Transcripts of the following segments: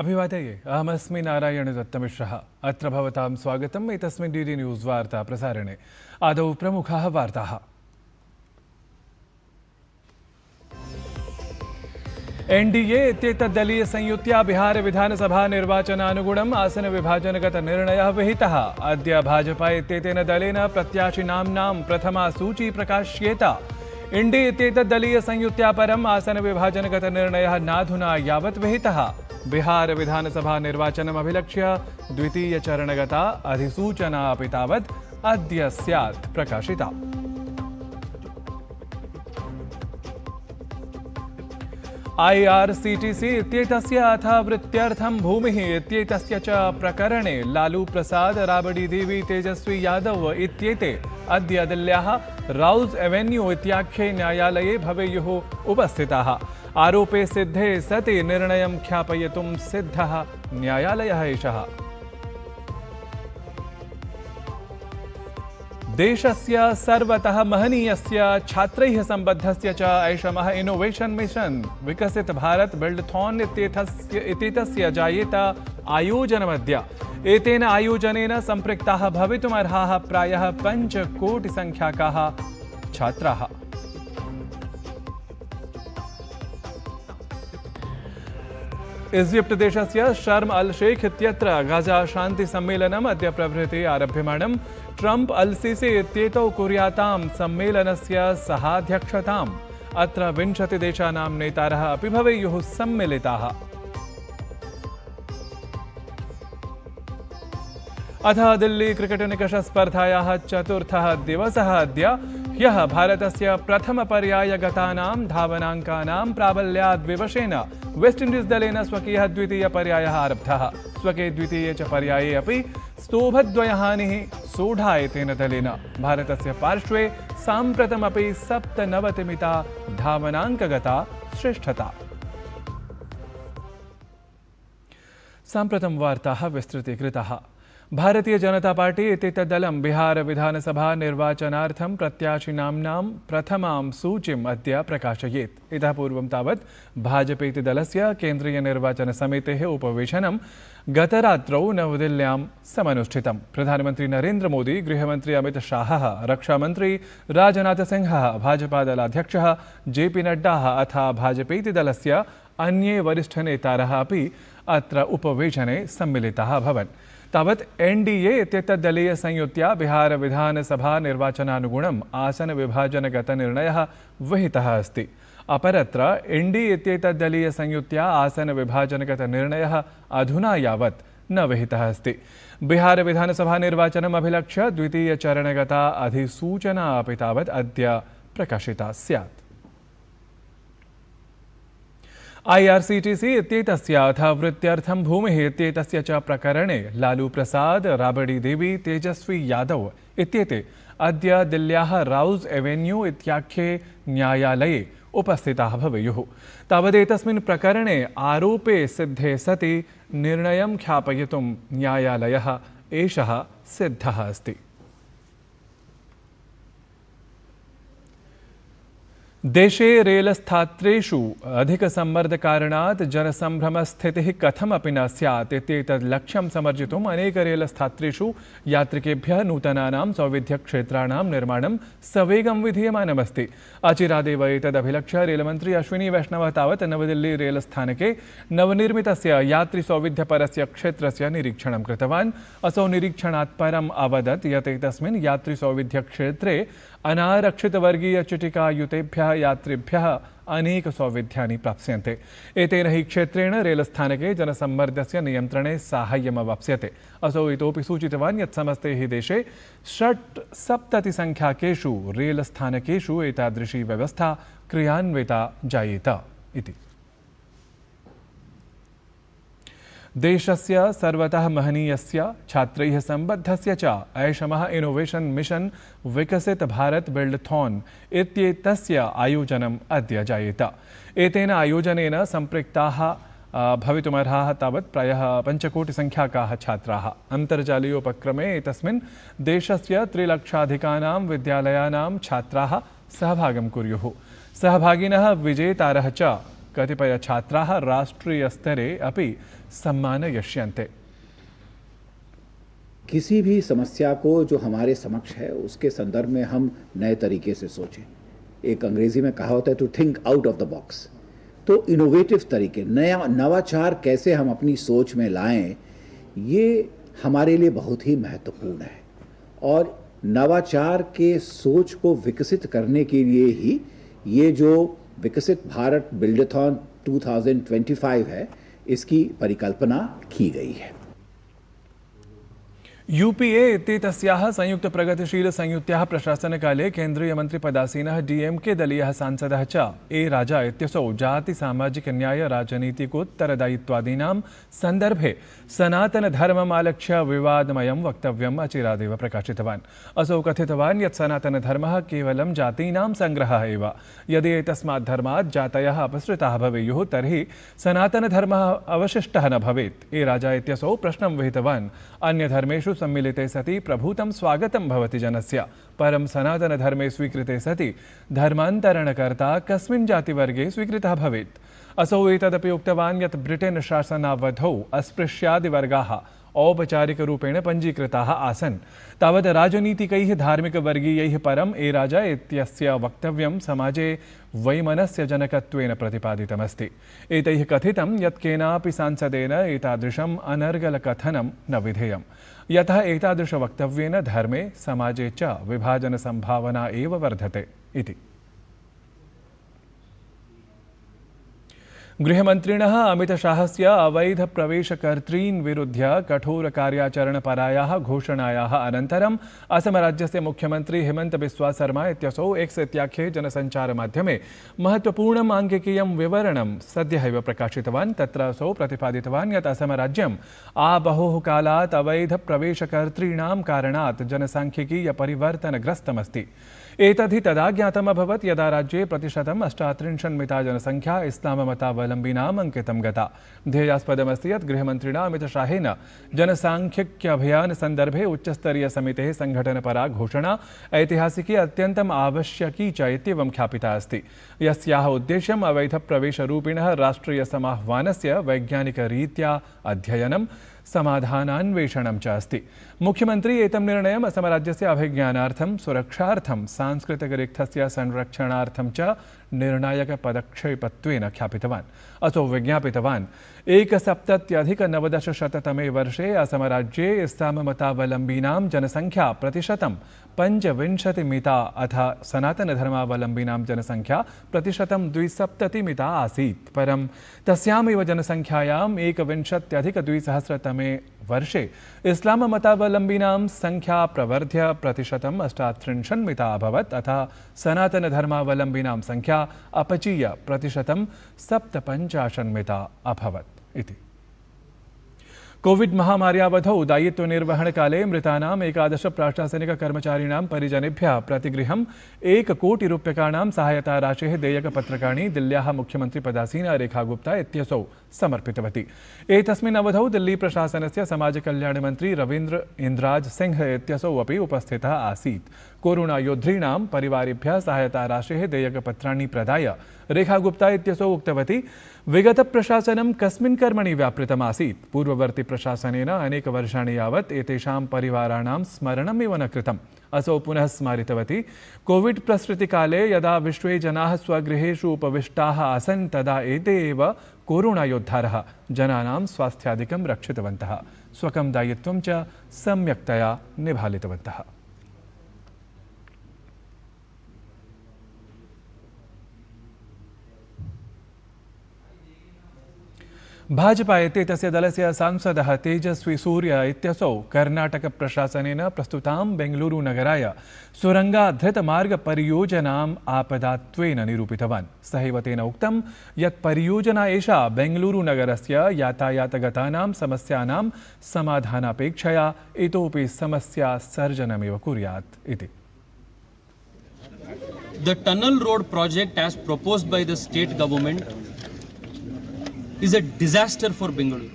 अभिवादये अहमस्मि नारायणदत्तमिश्रः। अत्र भवतां स्वागतम् एतस्मिन् डीडी न्यूज़ वार्ता प्रसारणे। आदौ प्रमुखाः वार्ताः। एनडीए इत्येतद्दलीय संयुत्या बिहार विधानसभा निर्वाचनानुगुणम् आसन विभाजनगत निर्णयः विहितः। अद्य भाजपा इत्येतेन दलेन प्रत्याशिनाम्नां प्रथमा सूची प्रकाश्येत। एनडीए इत्येतद्दलीय संयुत्या परम् आसन विभाजनगत निर्णयः नाधुना यावत् विहितः। बिहार विधानसभा निर्वाचनमभिलक्ष्य द्वितीय चरणगता अधिसूचना अपि तावत् अद्य स्यात् प्रकाशिता। IRCTC इत्येतस्य अथावृत्त्यर्थं भूमिः इत्येतस्य च प्रकरणे लालू प्रसाद, राबड़ी देवी, तेजस्वी यादव इत्येते अद्य दिल्ल्याः राउज एवेन्यू इत्याख्ये न्यायालये भवेयुः उपस्थिताः। आरोपे सिद्धे सति निर्णयं ख्यापयितुं सिद्धः न्यायालयः एषः। देशस्य सर्वतः महनीयस्य छात्रैः सम्बद्धस्य च ऐषमः इनोवेशन मिशन विकसित भारत बिल्डथॉन इत्येतस्य जायेत आयोजनमद्य। एतेन आयोजनेन सम्पृक्ताः भवितुमर्हाः प्रायः 5 कोटि संख्याकाः छात्राः। इजिप्ट देशस्य शर्म अल शेख इत्यत्र गाजा शान्ति सम्मेलनम् अद्य प्रभृति आरभ्यमाणम्। ट्रम्प अल सीसी इत्येतौ कुर्यातां सम्मेलनस्य सहाध्यक्षताम्। अत्र 20 देशानां नेतारः अपि भवेयुः सम्मिलिताः। अथ दिल्ली क्रिकेट निकष स्पर्धायाः चतुर्थः दिवसः अद्य। ह्यः भारतस्य प्रथमपर्यायगतानां धावनाङ्कानां प्राबल्याद् विवशेन वेस्ट इण्डीज़ दलेन स्वकीयः द्वितीयपर्यायः आरब्धः। स्वके द्वितीये च पर्याये अपि स्तोभद्वयहानिः सोढा एतेन दलेन। भारतस्य पार्श्वे साम्प्रतमपि 97मिता धावनाङ्कगता श्रेष्ठता। साम्प्रतं वार्ताः विस्तृतीकृताः। भारतीय जनता पार्टी इत्येतद्दलं बिहार विधानसभा निर्वाचनार्थं प्रत्याशिनाम्नां प्रथमां सूचीम् अद्य प्रकाशयेत्। इतः पूर्वं तावत् भाजपेति दलस्य केन्द्रीय निर्वाचनसमितेः उपवेशनं गतरात्रौ नवदिल्ल्यां समनुष्ठितम्। प्रधानमन्त्री नरेन्द्र मोदी, गृहमन्त्री अमित शाहः, रक्षामन्त्री राजनाथसिंहः, भाजपादलाध्यक्षः JP नड्डा अथ भाजपेति दलस्य अन्ये वरिष्ठनेतारः अपि अत्र उपवेशने सम्मिलिताः अभवन्। तावत् एनडीए इत्येतद्दलीय संयुत्या बिहार विधानसभा निर्वाचनानुगुणम् आसन विभाजनगत निर्णयः विहितः अस्ति। अपरत्र एनडीए इत्येतद्दलीय संयुत्या आसन विभाजनगत निर्णयः अधुना यावत् न विहितः अस्ति। बिहार विधानसभा निर्वाचनम् अभिलक्ष्य द्वितीय चरणगता अधिसूचना अपि तावत् अद्य प्रकाशिता स्यात्। IRCTC इत्येतस्य अथावृत्त्यर्थं भूमिः इत्येतस्य च प्रकरणे लालू प्रसाद, राबड़ी देवी, तेजस्वी यादव इत्येते अद्य दिल्ल्याः राउज एवेन्यू इत्याख्ये न्यायालये उपस्थिताः भवेयुः। तावदेतस्मिन् प्रकरणे आरोपे सिद्धे सति निर्णयं ख्यापयितुं न्यायालयः एषः सिद्धः अस्ति। देशे रेलस्थात्रेषु अधिकसम्मर्दकारणात् जनसम्भ्रमस्थितिः कथमपि न स्यात् इत्येतत् लक्ष्यं समर्जितुम् अनेक रेलस्थात्रेषु यात्रिकेभ्यः नूतनानां सौविध्यक्षेत्राणां निर्माणं सवेगं विधीयमानमस्ति। अचिरादेव एतदभिलक्ष्य रेलमन्त्री अश्विनी वैष्णवः तावत् नवदिल्ली रेलस्थानके नवनिर्मितस्य यात्रिसौविध्यपरस्य क्षेत्रस्य निरीक्षणं कृतवान्। असौ निरीक्षणात् परम् अवदत् यत् एतस्मिन् यात्रिसौविध्यक्षेत्रे अनारक्षितवर्गीयचिटिकायुतेभ्यः यात्रिभ्यः अनेक सौविध्यानि प्राप्स्यन्ते। एतेन हि क्षेत्रेण रेलस्थानके जनसम्मर्दस्य नियन्त्रणे साहाय्यमवाप्स्यते। असौ इतोपि सूचितवान् यत् समस्ते हि देशे 70 संख्याकेषु रेलस्थानकेषु एतादृशी व्यवस्था क्रियान्विता जायेत इति। देशस्य सर्वतः महनीयस्य छात्रैः सम्बद्धस्य च ऐषमः इनोवेशन मिशन विकसित भारत बिल्डथॉन इत्येतस्य आयोजनम् अद्य जायेत। एतेन आयोजनेन सम्पृक्ताः भवितुमर्हाः तावत् प्रायः 5 कोटि संख्याकाः छात्राः। अन्तर्जालीयोपक्रमे एतस्मिन् देशस्य 3 लक्षाधिकानां विद्यालयानां छात्राः सहभागं कुर्युः। सहभागिनः विजेतारः च कतिपयछात्राः राष्ट्रीयस्तरे अपि सम्मानयिष्यन्ते। किसी भी समस्या को जो हमारे समक्ष है उसके संदर्भ में हम नए तरीके से सोचें। एक अंग्रेजी में कहा होता है to think out of the box. तो इनोवेटिव तरीके, नवाचार कैसे हम अपनी सोच में लाएं, ये हमारे लिए बहुत ही महत्वपूर्ण है। और नवाचार के सोच को विकसित करने के लिए ही ये जो विकसित भारत बिल्डथॉन 2025 है, इसकी परिकल्पना की गई है। यूपीए इत्येतस्याः संयुक्त प्रगतिशील संयुत्याः प्रशासनकाले केन्द्रीयमन्त्रिपदासीनः डीएमके दलीयः सांसदः च ए राजा इत्यसौ जाति सामाजिक न्याय राजनीतिकोत्तरदायित्वादीनां सन्दर्भे सनातनधर्ममालक्ष्य विवादमयं वक्तव्यम् अचिरादेव प्रकाशितवान्। असौ कथितवान् यत् सनातनधर्मः केवलं जातीनां सङ्ग्रहः एव। यदि एतस्मात् धर्मात् जातयः अपसृताः भवेयुः तर्हि सनातनधर्मः अवशिष्टः न भवेत्। ए राजा इत्यसौ प्रश्नं विहितवान्। अन्यधर्मेषु सम्मिलिते सति प्रभूतं स्वागतं भवति जनस्य, परं सनातनधर्मे स्वीकृते सति धर्मान्तरणकर्ता कस्मिन् जातिवर्गे स्वीकृतः भवेत्। असौ एतदपि उक्तवान् यत् ब्रिटेन् शासनावधौ अस्पृश्यादिवर्गाः औपचारिकरूपेण पञ्जीकृताः आसन्। तावत् राजनीतिकैः धार्मिकवर्गीयैः परम् ए राजा इत्यस्य वक्तव्यं समाजे वैमनस्यजनकत्वेन प्रतिपादितमस्ति। एतैः कथितं यत् केनापि सांसदेन एतादृशम् अनर्गलकथनं न विधेयम्, यतः एतादृशवक्तव्येन धर्मे समाजे च विभाजनसम्भावना एव वर्धते इति। गृहमन्त्रिणः अमितशाहस्य अवैधप्रवेशकर्तॄन् विरुध्य कठोरकार्याचरणपरायाः घोषणायाः अनन्तरम् असमराज्यस्य मुख्यमन्त्री हिमन्त बिस्वा शर्मा इत्यसौ एक्स इत्याख्ये जनसञ्चारमाध्यमे महत्त्वपूर्णम् आङ्गिकीयं विवरणं सद्यः एव प्रकाशितवान्। तत्र असौ प्रतिपादितवान् यत् असमराज्यम् आबहोः कालात् अवैधप्रवेशकर्तॄणां कारणात् जनसाङ्ख्यिकीयपरिवर्तनग्रस्तमस्ति। एतद्धि तदा ज्ञातम् अभवत् यदा राज्ये प्रतिशतम् 38 मिता जनसङ्ख्या इस्लाममतावलम्बिनाम् अङ्कितं गता। ध्येयास्पदमस्ति यत् गृहमन्त्रिणा अमितशाहेन जनसाङ्ख्यिकीयभियान सन्दर्भे उच्चस्तरीयसमितेः सङ्घटनपरा घोषणा ऐतिहासिकी अत्यन्तम् आवश्यकी च इत्येवं ख्यापिता अस्ति, यस्याः उद्देश्यम् अवैधप्रवेशरूपिणः राष्ट्रियसमाह्वानस्य वैज्ञानिकरीत्या अध्ययनं समाधानान्वेषणं च अस्ति। मुख्यमन्त्री एतं निर्णयम् असमराज्यस्य अभिज्ञानार्थं, सुरक्षार्थं, सांस्कृतिकरिक्थस्य संरक्षणार्थं च निर्णायकपदक्षेपत्वेन ख्यापितवान्। असौ विज्ञापितवान् 1,70,1900 वर्षे असमराज्ये इस्लाममतावलम्बीनां जनसङ्ख्या प्रतिशतं 25 मिता अथ सनातनधर्मावलम्बीनां जनसङ्ख्या प्रतिशतं 72 मिता आसीत्। परं तस्यामेव जनसङ्ख्यायाम् 1,20,200 वर्षे इस्लाममतावलम्बीनां संख्या प्रवर्ध्य प्रतिशतं 38 मिता अभवत्, अथ सनातनधर्मावलम्बीनां संख्या अपचीय प्रतिशतं 57 मिता अभवत् इति। कोविड महामार्यावधौ दायित्वनिर्वहणकाले मृतानाम् 11 प्रशासनिककर्मचारिणां परिजनेभ्यः प्रतिगृहम् 1 कोटि रूप्यकाणां सहायताराशेः देयकपत्रकाणि दिल्ल्याः मुख्यमन्त्रिपदासीना रेखा गुप्ता इत्यसौ समर्पितवती। एतस्मिन् अवधौ दिल्ली प्रशासनस्य समाजकल्याणमन्त्री रवीन्द्र इंद्राज सिंह इत्यसौ अपि उपस्थितः आसीत्। कोरोना योद्धॄणां परिवारेभ्यः सहायताराशेः देयकपत्राणि प्रदाय रेखा गुप्ता इत्यसौ उक्तवती, विगत प्रशासनं कस्मिन् कर्मणि व्यापृतमासीत्। पूर्ववर्ती प्रशासनेन अनेकवर्षाणि यावत् एतेषां परिवाराणां स्मरणमेव न कृतम्। असौ पुनः स्मारितवती, कोविड प्रसृतिकाले यदा विश्वे जनाः स्वगृहेषु उपविष्टाः आसन् तदा एते एव कोरोना योद्धारः जनानां स्वास्थ्यादिकं रक्षितवन्तः, स्वकं दायित्वं च सम्यक्तया निभालितवन्तः। भाजपा इत्येतस्य दलस्य सांसदः तेजस्वी सूर्य इत्यसौ कर्णाटकप्रशासनेन प्रस्तुतां बेङ्गलूरुनगराय सुरङ्गाधृतमार्गपरियोजनाम् आपदात्वेन निरूपितवान्। सहैव तेन उक्तं यत् परियोजना एषा बेङ्गलूरुनगरस्य यातायातगतानां समस्यानां समाधानापेक्षया इतोपि समस्यासर्जनमेव कुर्यात् इति। The tunnel road project as proposed by the state government is a disaster for Bengaluru.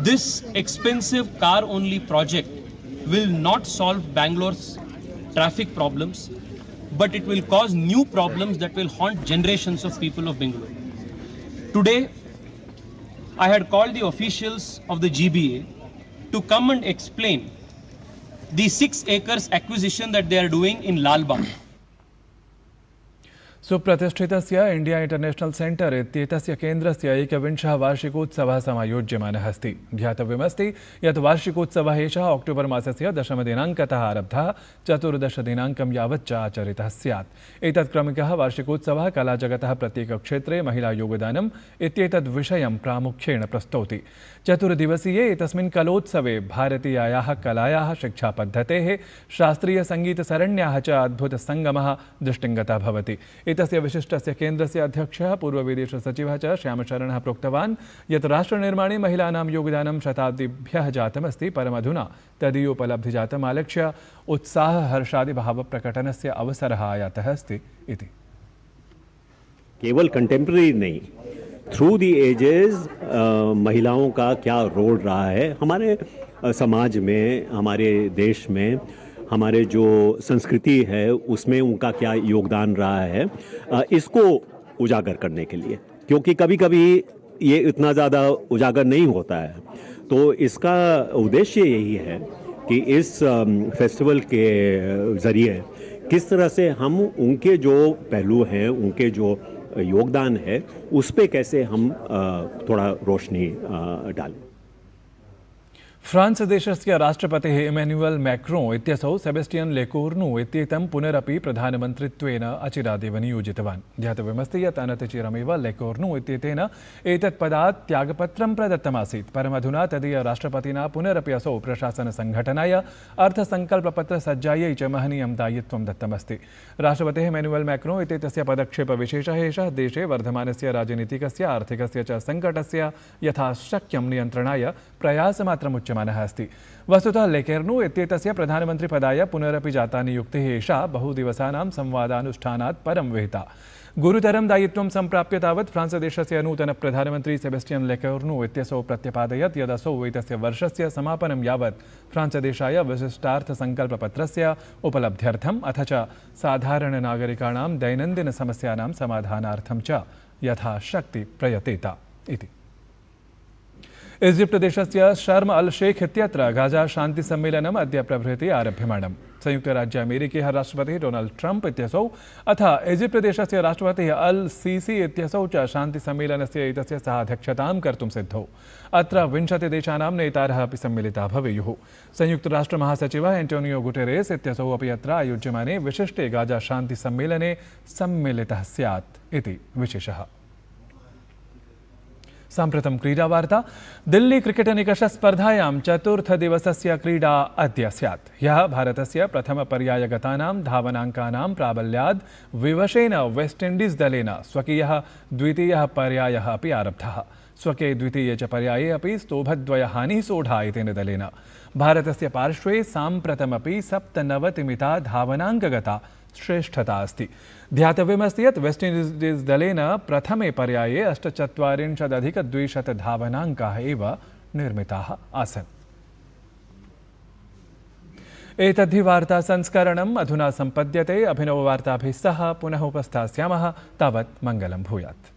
This expensive car-only project will not solve Bangalore's traffic problems, but it will cause new problems that will haunt generations of people of Bengaluru. Today, I had called the officials of the GBA to come and explain the 6 acres acquisition that they are doing in Lal Bagh. सुप्रतिष्ठितस्य India International Centre इत्येतस्य केन्द्रस्य एकविंशः वार्षिकोत्सवः समायोज्यमानः अस्ति। ध्यातव्यमस्ति यत् वार्षिकोत्सवः एषः अक्टोबर् मासस्य 10 दिनाङ्कतः आरब्धः 14 दिनाङ्कं यावच्च आचरितः स्यात्। एतत् क्रमिकः वार्षिकोत्सवः कलाजगतः प्रत्येकक्षेत्रे महिलायोगदानम् इत्येतद् विषयं प्रामुख्येन प्रस्तौति। 4 दिवसीये एतस्मिन् कलोत्सवे भारतीयायाः कलायाः शिक्षापद्धतेः शास्त्रीयसङ्गीतसरण्याः च अद्भुतसङ्गमः दृष्टिङ्गतः भवति। एतस्य विशिष्टस्य केन्द्रस्य अध्यक्षः पूर्वविदेशसचिवः च श्यामशरणः प्रोक्तवान् यत् राष्ट्रनिर्माणे महिलानां योगदानं शताब्दिभ्यः जातमस्ति, परमधुना तदीयोपलब्धिजातम् आलक्ष्य उत्साहहर्षादिभावप्रकटनस्य अवसरः आयातः अस्ति इति। केवल कंटेम्प्रेरी नहीं, थ्रू दी एजेस महिलाओं का क्या रोल रहा है हमारे समाज में, हमारे देश में, हमारे जो संस्कृति है उसमें उनका क्या योगदान रहा है, इसको उजागर करने के लिए, क्योंकि कभी कभी ये इतना ज़्यादा उजागर नहीं होता है। तो इसका उद्देश्य यही है कि इस फेस्टिवल के ज़रिए किस तरह से हम उनके जो पहलू हैं, उनके जो योगदान है, उस पे कैसे हम थोड़ा रोशनी डालें। फ्रांस देशस्य राष्ट्रपतिः इमैन्युअल मैक्रों इत्यसौ सेबेस्टियन लेकोर्नु इत्येतं पुनरपि प्रधानमन्त्रित्वेन अचिरादेव नियोजितवान्। ध्यातव्यमस्ति यत् अनतिचिरमेव लेकोर्नु इत्येतेन एतत् पदात् त्यागपत्रं प्रदत्तमासीत्, परमधुना तदीय राष्ट्रपतिना पुनरपि असौ प्रशासनसङ्घटनाय अर्थसङ्कल्पपत्रसज्जायै च महनीयं दायित्वं दत्तमस्ति। राष्ट्रपतिः इमैन्युअल मैक्रों इत्येतस्य पदक्षेपविशेषः एषः देशे वर्धमानस्य राजनीतिकस्य आर्थिकस्य च सङ्कटस्य यथाशक्यं नियन्त्रणाय प्रयासमात्रमुच्यते अस्ति। वस्तुतः लेकेर्नु इत्येतस्य प्रधानमन्त्रिपदाय पुनरपि जाता नियुक्तिः एषा बहुदिवसानां संवादानुष्ठानात् परं विहिता। गुरुतरं दायित्वं सम्प्राप्य तावत् फ्रांस देशस्य नूतन प्रधानमन्त्री सेबेस्टियन लेकेर्नु इत्यसौ प्रत्यपादयत् यदसौ एतस्य वर्षस्य समापनं यावत् फ्रांस देशाय विशिष्टार्थसङ्कल्पपत्रस्य उपलब्ध्यर्थम् अथ च साधारणनागरिकाणां दैनन्दिनसमस्यानां समाधानार्थं च यथाशक्ति प्रयतेत इति। इजिप्ट देशस्य शर्म अल शेख इत्यत्र गाजा शान्ति सम्मेलनम् अद्य प्रभृति आरभ्यमाणम्। संयुक्तराज्य अमेरिकीयः राष्ट्रपतिः डोनाल्ड ट्रम्प इत्यसौ अथ इजिप्ट देशस्य राष्ट्रपतिः अल सीसी इत्यसौ च शान्तिसम्मेलनस्य एतस्य सह अध्यक्षतां कर्तुं सिद्धौ। अत्र 20 देशानां नेतारः अपि सम्मिलिताः भवेयुः। संयुक्तराष्ट्रमहासचिवः एंटोनियो गुटेरेस इत्यसौ अपि अत्र आयोज्यमाने विशिष्टे गाजा शान्तिसम्मेलने सम्मिलितः स्यात् इति विशेषः। साम्प्रतं क्रीडावार्ता। दिल्ली क्रिकेट निकष स्पर्धायां चतुर्थदिवसस्य क्रीडा अद्य स्यात्। ह्यः भारतस्य प्रथमपर्यायगतानां धावनाङ्कानां प्राबल्याद् विवशेन वेस्ट इण्डीज़ दलेन स्वकीयः द्वितीयः पर्यायः अपि आरब्धः। स्वके द्वितीये च पर्याये अपि स्तोभद्वयहानिः सोढा एतेन दलेन। भारतस्य पार्श्वे साम्प्रतमपि 97 मिता धावनाङ्कगता श्रेष्ठता अस्ति। ध्यातव्यमस्ति यत् वेस्ट इण्डीज़ दलेन प्रथमे पर्याये 48,200 धावनाङ्काः एव निर्मिताः आसन्। एतद्धि वार्ता संस्करणम् अधुना सम्पद्यते। अभिनववार्ताभिः सह पुनः उपस्थास्यामः। तावत् मङ्गलं भूयात्।